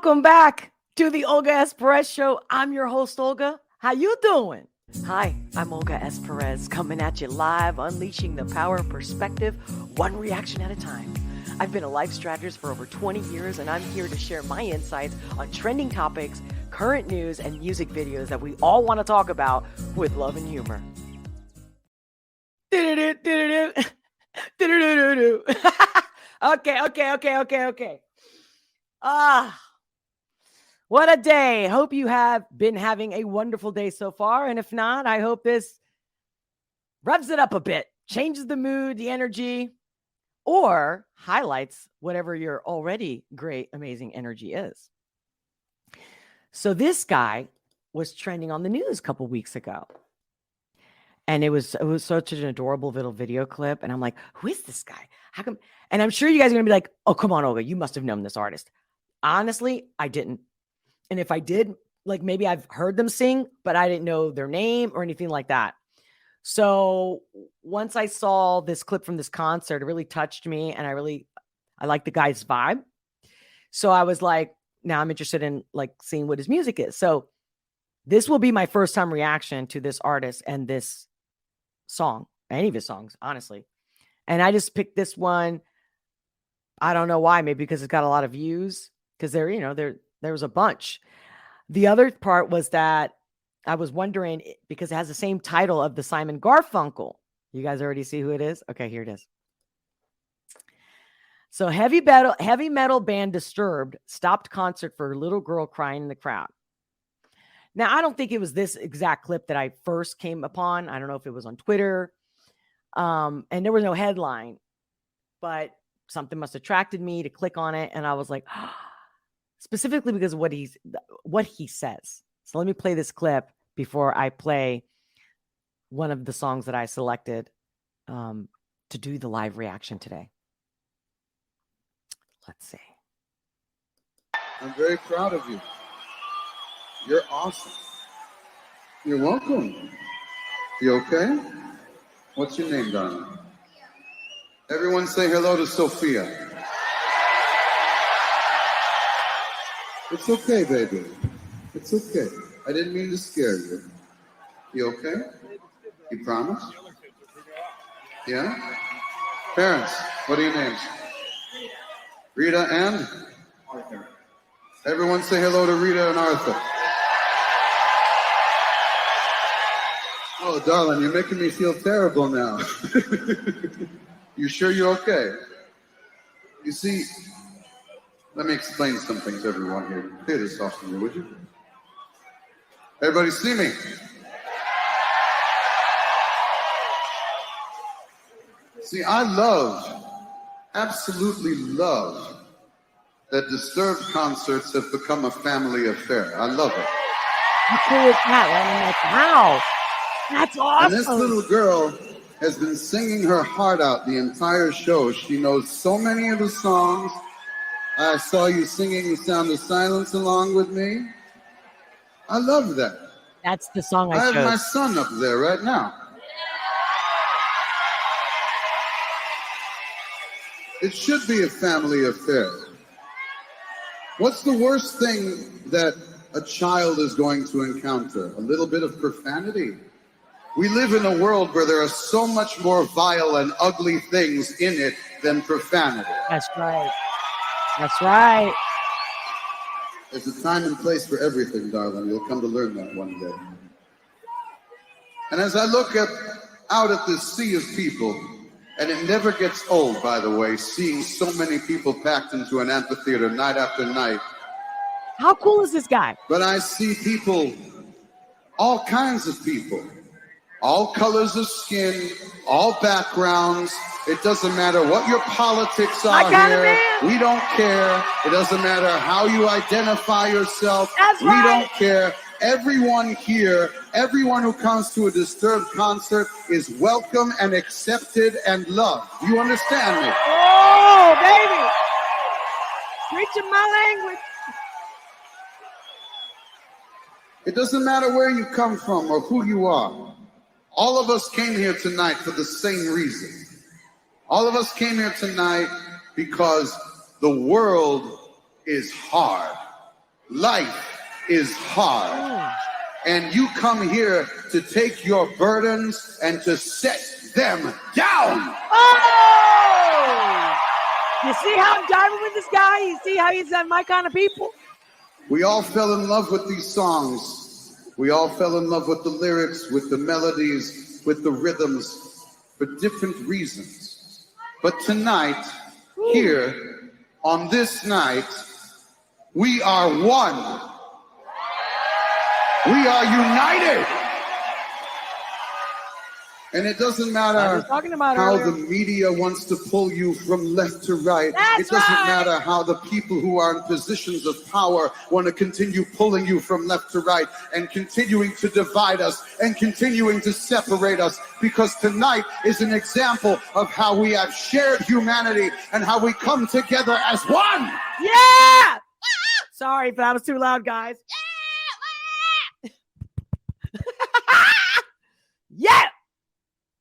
Welcome back to the Olga S. Perez Show. I'm your host, Olga. How you doing? Hi, I'm Olga S. Perez, coming at you live, unleashing the power of perspective, one reaction at a time. I've been a life strategist for over 20 years, and I'm here to share my insights on trending topics, current news, and music videos that we all want to talk about with love and humor. Okay. What a day. Hope you have been having a wonderful day so far. And if not, I hope this revs it up a bit, changes the mood, the energy, or highlights whatever your already great, amazing energy is. So this guy was trending on the news a couple weeks ago. And it was such an adorable little video clip. And I'm like, who is this guy? How come? And I'm sure you guys are going to be like, oh, come on, Olga, you must have known this artist. Honestly, I didn't. And if I did, like maybe I've heard them sing, but I didn't know their name or anything like that. So once I saw this clip from this concert, it really touched me. And I like the guy's vibe. So I was like, now I'm interested in like seeing what his music is. So this will be my first time reaction to this artist and this song, any of his songs, honestly. And I just picked this one. I don't know why, maybe because it's got a lot of views, because there was a bunch. The other part was that I was wondering, because it has the same title of the Simon Garfunkel. You guys already see who it is? Okay, here it is. So heavy metal band Disturbed stopped concert for a little girl crying in the crowd. Now, I don't think it was this exact clip that I first came upon. I don't know if it was on Twitter. And there was no headline, but something must have attracted me to click on it. And I was like, specifically because of what he says. So let me play this clip before I play one of the songs that I selected to do the live reaction today. Let's see. I'm very proud of you. You're awesome. You're welcome. You okay? What's your name, darling? Everyone say hello to Sophia. It's okay, baby. It's okay. I didn't mean to scare you. You okay? You promise? Yeah? Parents, what are your names? Rita and? Arthur. Everyone say hello to Rita and Arthur. Oh, darling, you're making me feel terrible now. You sure you're okay? You see, let me explain something to everyone here. Play this off to me, would you? Everybody see me? See, I absolutely love that Disturbed concerts have become a family affair. I love it. How cool is that? I'm like, wow. That's awesome. And this little girl has been singing her heart out the entire show. She knows so many of the songs. I saw you singing The Sound of Silence along with me. I love that. That's the song I have chose. My son up there right now. It should be a family affair. What's the worst thing that a child is going to encounter? A little bit of profanity. We live in a world where there are so much more vile and ugly things in it than profanity. That's right. That's right. There's a time and place for everything, darling. You'll come to learn that one day. And as I look out at this sea of people, and it never gets old, by the way, seeing so many people packed into an amphitheater night after night. How cool is this guy? But I see people, all kinds of people, all colors of skin, all backgrounds. It doesn't matter what your politics are here. We don't care. It doesn't matter how you identify yourself. That's we right. don't care. Everyone here, everyone who comes to a Disturbed concert is welcome and accepted and loved. Do you understand me? Oh, baby. Preaching my language. It doesn't matter where you come from or who you are. All of us came here tonight for the same reason. All of us came here tonight because the world is hard. life is hard. And you come here to take your burdens and to set them down. Oh! You see how I'm diving with this guy? You see how he's my kind of people? We all fell in love with these songs. We all fell in love with the lyrics, with the melodies, with the rhythms, for different reasons. But tonight, here, on this night, we are one. We are united. And it doesn't matter how the media wants to pull you from left to right. It doesn't matter how the people who are in positions of power want to continue pulling you from left to right and continuing to divide us and continuing to separate us. Because tonight is an example of how we have shared humanity and how we come together as one. Yeah! Sorry if that was too loud, guys. Yeah!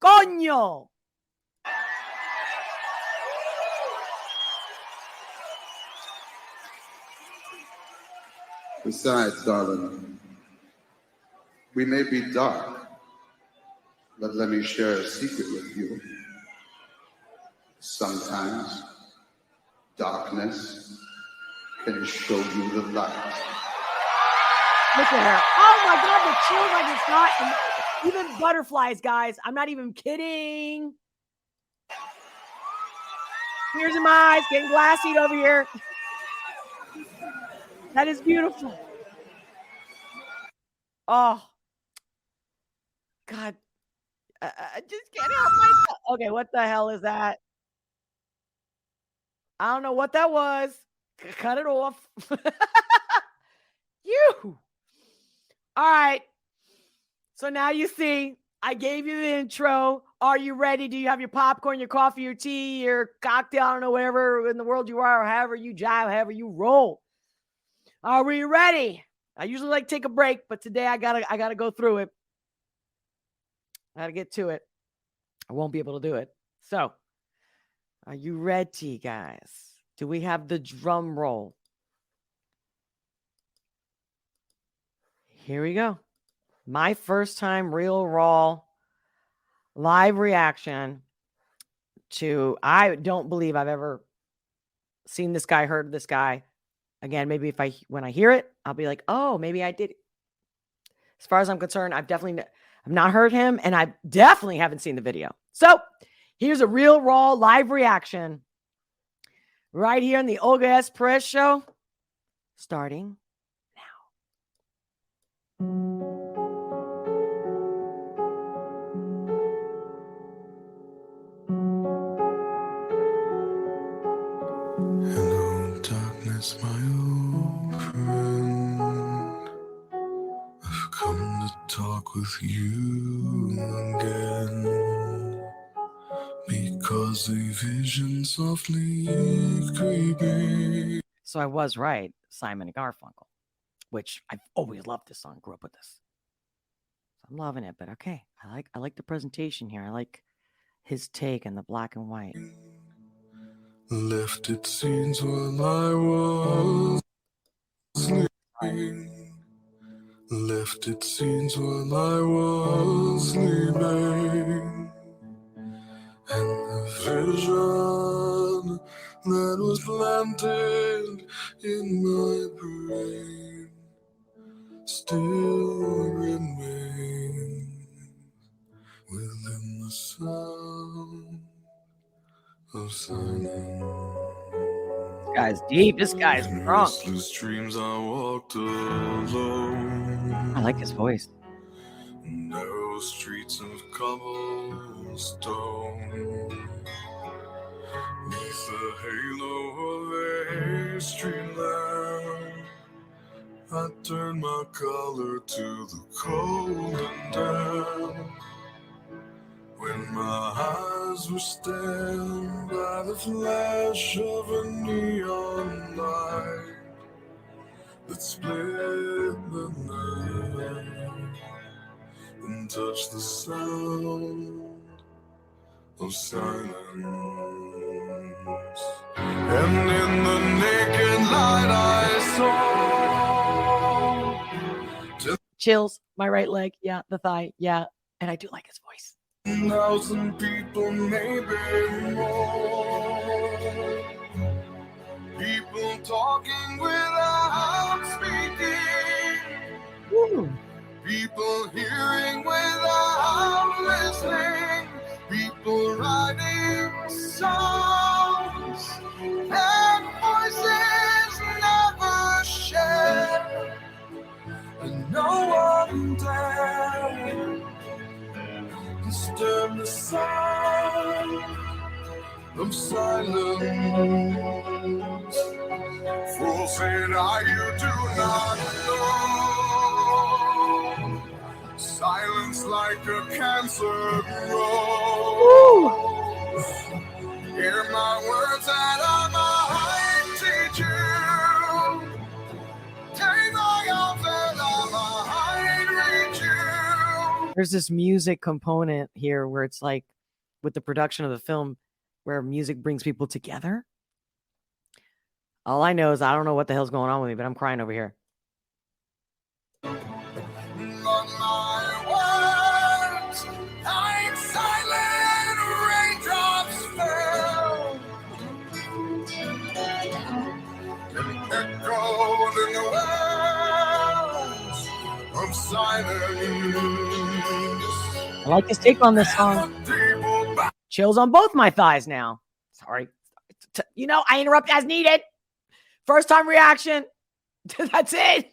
Coño! Besides, darling, we may be dark, but let me share a secret with you. Sometimes darkness can show you the light. Look at her. Oh my God, the chills I just got. And even butterflies, guys. I'm not even kidding. Tears in my eyes, getting glassy over here. That is beautiful. Oh. God. I just can't help myself. Okay, what the hell is that? I don't know what that was. Cut it off. You. All right. So now you see, I gave you the intro. Are you ready? Do you have your popcorn, your coffee, your tea, your cocktail? I don't know, wherever in the world you are, or however you jive, however you roll. Are we ready? I usually like to take a break, but today I gotta go through it. I gotta get to it. I won't be able to do it. So, are you ready, guys? Do we have the drum roll? Here we go. My first time real raw live reaction to, I don't believe I've ever seen this guy, heard this guy. Again, maybe when I hear it, I'll be like, oh, maybe I did. As far as I'm concerned, I've not heard him, and I definitely haven't seen the video. So here's a real raw live reaction right here in the Olga S. Pérez show, starting now. Hello, darkness, my old friend. I've come to talk with you again, because a vision softly creeping. So I was right, Simon and Garfunkel, which I've always loved this song, grew up with this. I'm loving it, but okay. I like the presentation here. I like his take and the black and white. Left its scenes while I was sleeping. Left its scenes while I was sleeping. And the vision that was planted in my brain still remains within the sound of silence. Guy's deep. This guy's In drunk. restless dreams I walked alone. I like his voice. Narrow streets of cobblestone. Neath the halo of a street lamp, I turned my collar to the cold and damp. When my eyes were stabbed by the flash of a neon light that split the night and touched the sound of silence. And in the naked light I saw chills. My right leg. Yeah. The thigh. Yeah. And I do like his voice. 1,000 people, maybe more. People talking without speaking. Woo. People hearing without listening. People writing songs and voices never shared. And no one dared disturb the sound of silence. Fools say now you do not know. Silence like a cancer grows. Hear my words that I might teach you. Take my arms that I might reach you. There's this music component here where it's like with the production of the film where music brings people together. All I know is I don't know what the hell's going on with me, but I'm crying over here. But my words, like silent raindrops fell, and echoed in the wells of silence. I like his take on this song. Chills on both my thighs now. Sorry. I interrupt as needed. First time reaction. That's it.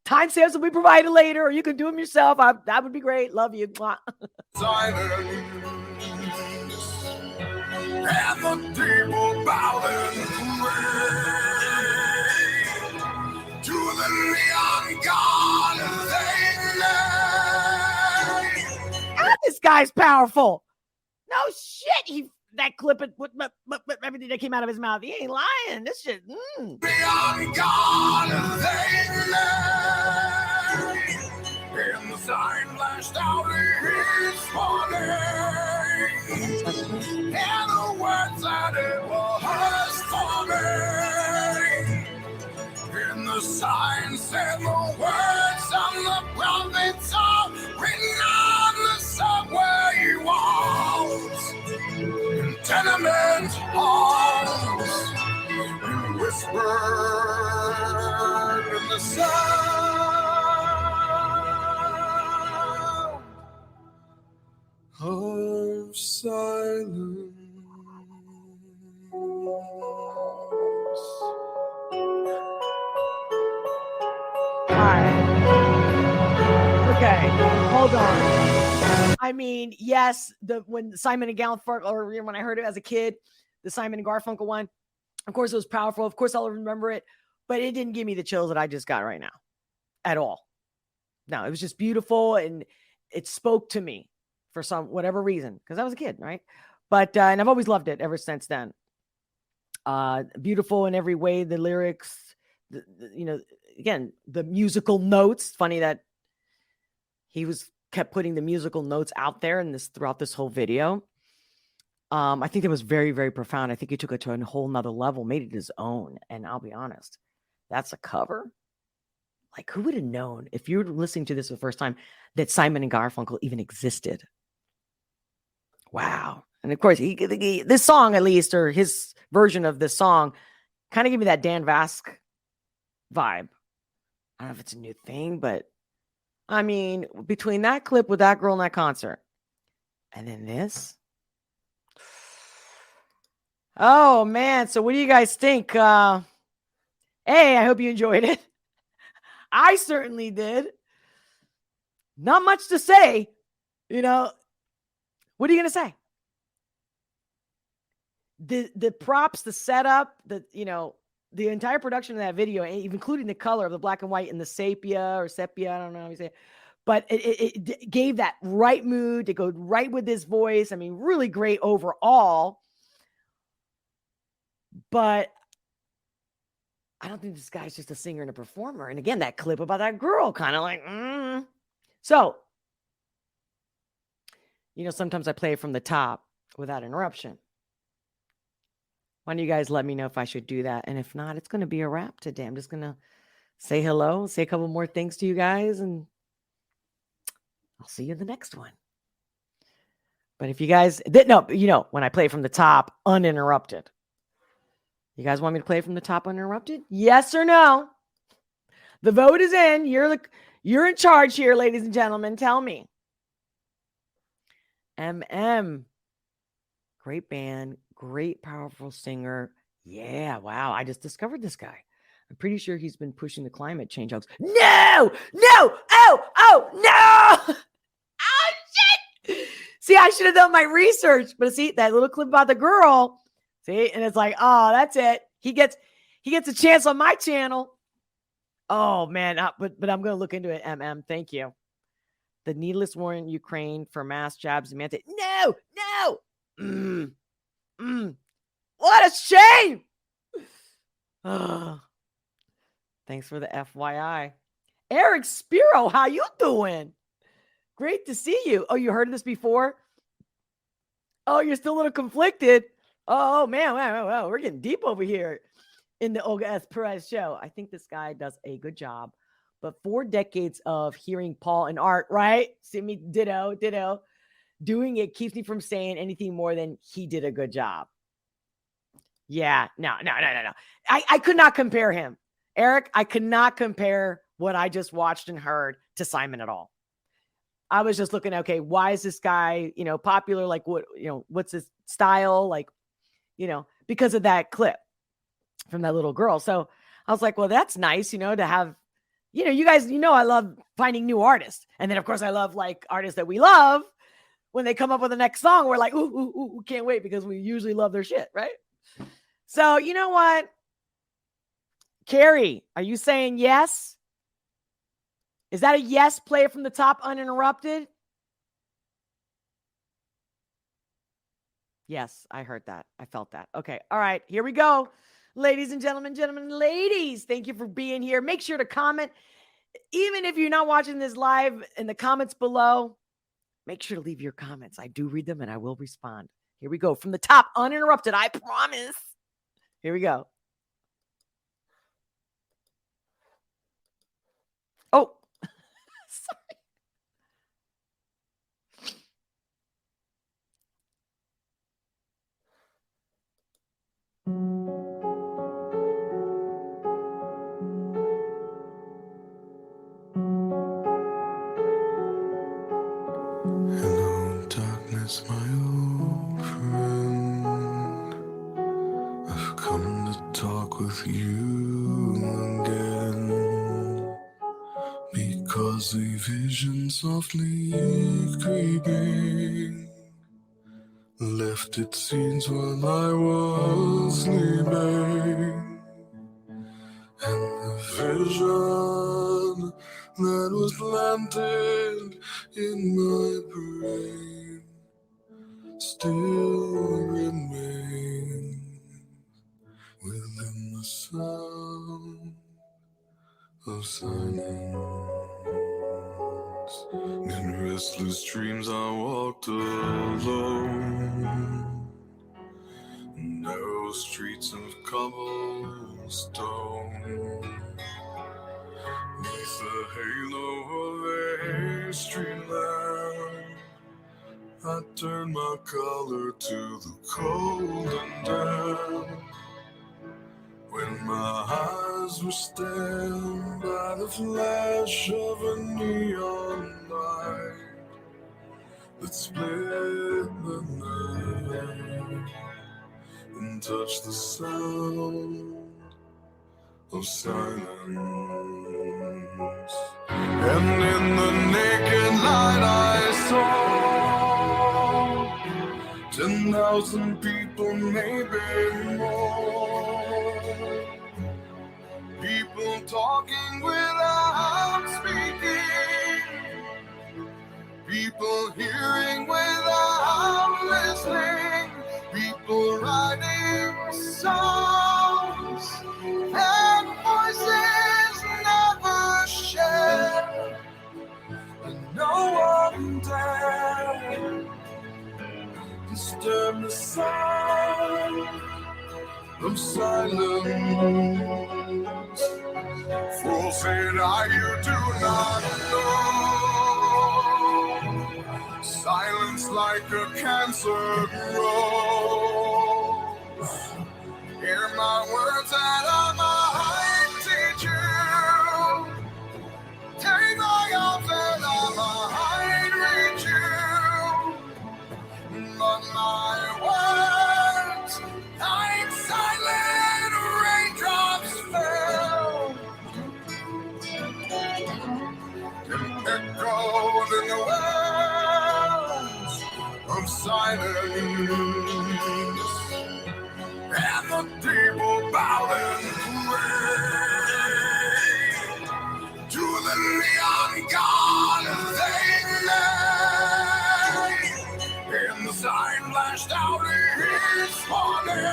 Timestamps will be provided later, or you can do them yourself. That would be great. Love you. Silence, and the people bowing to the neon god they lay. This guy's powerful. No shit. That clip, everything that came out of his mouth, he ain't lying. This shit. Neon god they lay. And the sign flashed out his morning. And the words that it was for me. And the sign said the words of the prophets are written on the subway walls. In tenement halls. And whispered in the sound of silence. All right. Okay, hold on. I mean, yes, when Simon and Garfunkel, or when I heard it as a kid, the Simon and Garfunkel one, of course it was powerful. Of course I'll remember it, but it didn't give me the chills that I just got right now at all. No, it was just beautiful, and it spoke to me for whatever reason, because I was a kid, right? But and I've always loved it ever since then. Beautiful in every way. The lyrics, again, the musical notes. Funny that he kept putting the musical notes out there throughout this whole video. I think it was very, very profound. I think he took it to a whole nother level, made it his own. And I'll be honest, that's a cover. Like, who would have known if you were listening to this for the first time that Simon and Garfunkel even existed? Wow. And of course, this song, at least, or his version of this song, kind of gave me that Dan Vasc vibe. I don't know if it's a new thing, but I mean, between that clip with that girl in that concert and then this. Oh, man. So what do you guys think? I hope you enjoyed it. I certainly did. Not much to say. What are you going to say? The props, the setup, the entire production of that video, including the color of the black and white and the sepia, I don't know how you say it. But it gave that right mood to go right with his voice. I mean, really great overall. But I don't think this guy's just a singer and a performer. And again, that clip about that girl, kind of like, So, sometimes I play from the top without interruption. Why don't you guys let me know if I should do that? And if not, it's going to be a wrap today. I'm just going to say hello, say a couple more things to you guys, and I'll see you in the next one. But if you guys didn't know, when I play from the top uninterrupted, you guys want me to play from the top uninterrupted? Yes or no? The vote is in. You're in charge here, ladies and gentlemen. Tell me. Great band, great powerful singer. Yeah, wow. I just discovered this guy. I'm pretty sure he's been pushing the climate change hoax. No! Oh, no! Oh, shit! See, I should have done my research. But see, that little clip about the girl, see, and it's like, oh, that's it. He gets a chance on my channel. Oh, man. But I'm going to look into it, Thank you. The needless war in Ukraine for mass jabs. No! What a shame! Oh, thanks for the FYI. Eric Spiro, how you doing? Great to see you. Oh, you heard this before? Oh, you're still a little conflicted. Oh, man. Wow. We're getting deep over here in the Olga S. Pérez show. I think this guy does a good job. But 4 decades of hearing Paul and Art, right? See me, ditto. Doing it keeps me from saying anything more than he did a good job. Yeah, no. I could not compare him. Eric, I could not compare what I just watched and heard to Simon at all. I was just looking, okay, why is this guy, popular? Like what, what's his style? Like, because of that clip from that little girl. So I was like, well, that's nice, to have, you guys, I love finding new artists. And then of course I love like artists that we love. When they come up with the next song, we're like, ooh, can't wait, because we usually love their shit, right? So you know what? Carrie, are you saying yes? Is that a yes? Play it from the top uninterrupted? Yes, I heard that. I felt that. Okay. All right. Here we go. Ladies and gentlemen, ladies, thank you for being here. Make sure to comment. Even if you're not watching this live, in the comments below, make sure to leave your comments. I do read them and I will respond. Here we go. From the top uninterrupted. I promise. Here we go. Oh, sorry. Hello, darkness, my old friend. I've come to talk with you again, because a vision softly creeping left its scenes while I was sleeping, and the vision that was planted in my brain still remains within the sound of silence. In restless dreams I walked alone, narrow streets of cobblestone, neath the halo of a street lamp, I turned my collar to the cold and damp. When my eyes were stabbed by the flash of a neon light that split the night and touched the sound of silence. And in the naked light I saw 10,000 people, maybe more. People talking without speaking. People hearing without listening. People writing songs and voices never shared. And no one dared disturb the sound of silence. Fools said, you do not know Silence like a cancer grows. Hear my words that I might teach you. Take my arms and I might reach you. But my words, like silent raindrops fell, and echoed in the wells of silence. And the people bowing pray to the neon god they made. And the sign flashed out his warning,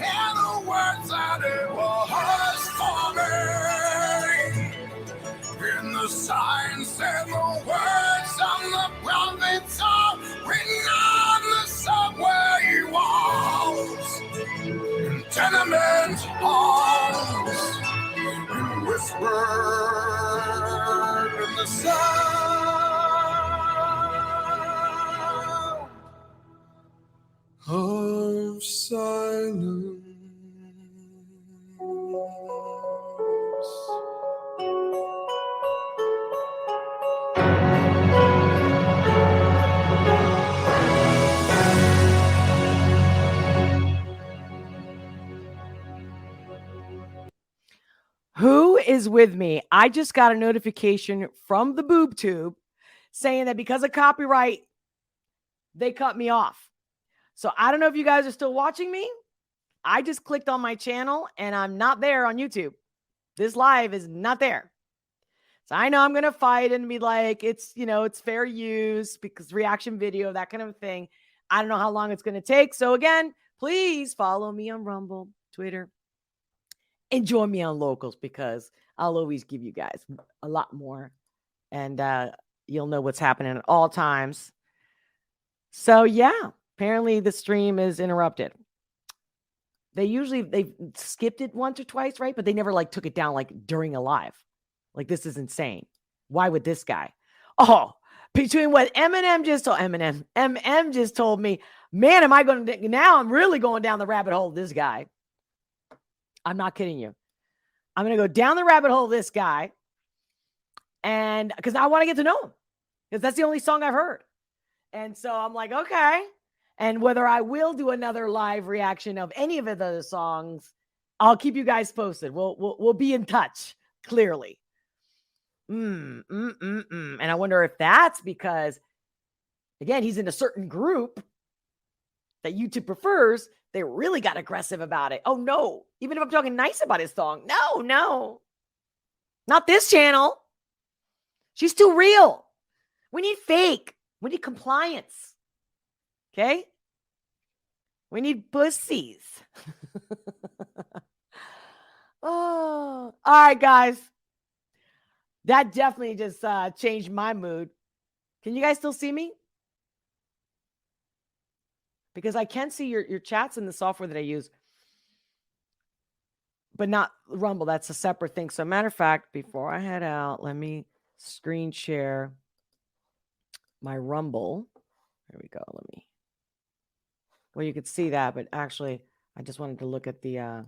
and the words that it was forming. And the sign said the words of the prophets are written on the subway walls, in tenement halls, and whispered in the sound of silence. Who is with me? I just got a notification from the boob tube saying that because of copyright, they cut me off. So I don't know if you guys are still watching me. I just clicked on my channel and I'm not there on YouTube. This live is not there. So I know I'm going to fight and be like, it's fair use because reaction video, that kind of thing. I don't know how long it's going to take. So again, please follow me on Rumble, Twitter, and join me on Locals because I'll always give you guys a lot more and you'll know what's happening at all times. So yeah, apparently the stream is interrupted. They skipped it once or twice, right? But they never like took it down like during a live. Like this is insane. Why would this guy? Oh, between what MM just told me, man, am I going to now? I'm really going down the rabbit hole of this guy. I'm not kidding you. I'm going to go down the rabbit hole of this guy. And because I want to get to know him. Because that's the only song I've heard. And so I'm like, okay. And whether I will do another live reaction of any of the other songs, I'll keep you guys posted. We'll be in touch, clearly. And I wonder if that's because, again, he's in a certain group that YouTube prefers. They really got aggressive about it. Oh, no. Even if I'm talking nice about his song. No. Not this channel. She's too real. We need fake. We need compliance. Okay? We need pussies. Oh, all right, guys. That definitely just changed my mood. Can you guys still see me? Because I can see your chats in the software that I use, but not Rumble. That's a separate thing. So matter of fact, before I head out, let me screen share my Rumble. There we go. Well, you could see that, but actually, I just wanted to look at the,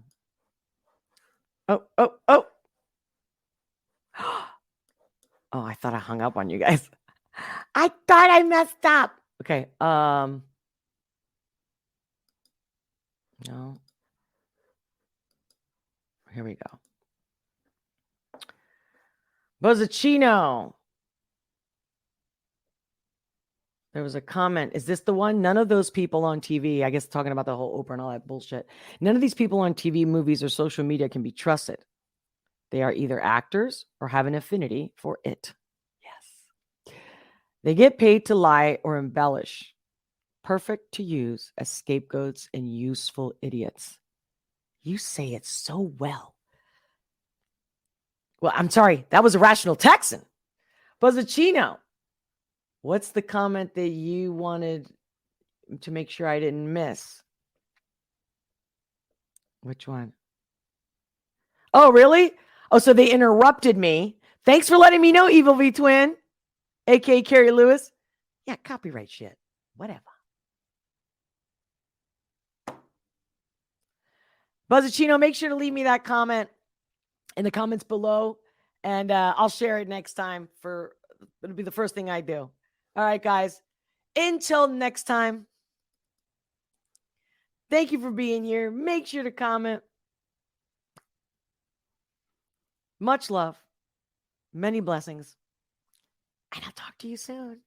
Oh, I thought I hung up on you guys. I thought I messed up. Okay. No. Here we go. Bozzacino. There was a comment. Is this the one? None of those people on TV, I guess talking about the whole Oprah and all that bullshit. None of these people on TV, movies, or social media can be trusted. They are either actors or have an affinity for it. Yes. They get paid to lie or embellish. Perfect to use as scapegoats and useful idiots. You say it so well. Well, I'm sorry. That was a rational Texan. Bozzacino. What's the comment that you wanted to make sure I didn't miss? Which one? Oh, really? Oh, so they interrupted me. Thanks for letting me know, Evil V Twin. aka Carrie Lewis. Yeah, copyright shit. Whatever. Buzzacino, make sure to leave me that comment in the comments below, and I'll share it next time. It'll be the first thing I do. All right, guys. Until next time, thank you for being here. Make sure to comment. Much love, many blessings, and I'll talk to you soon.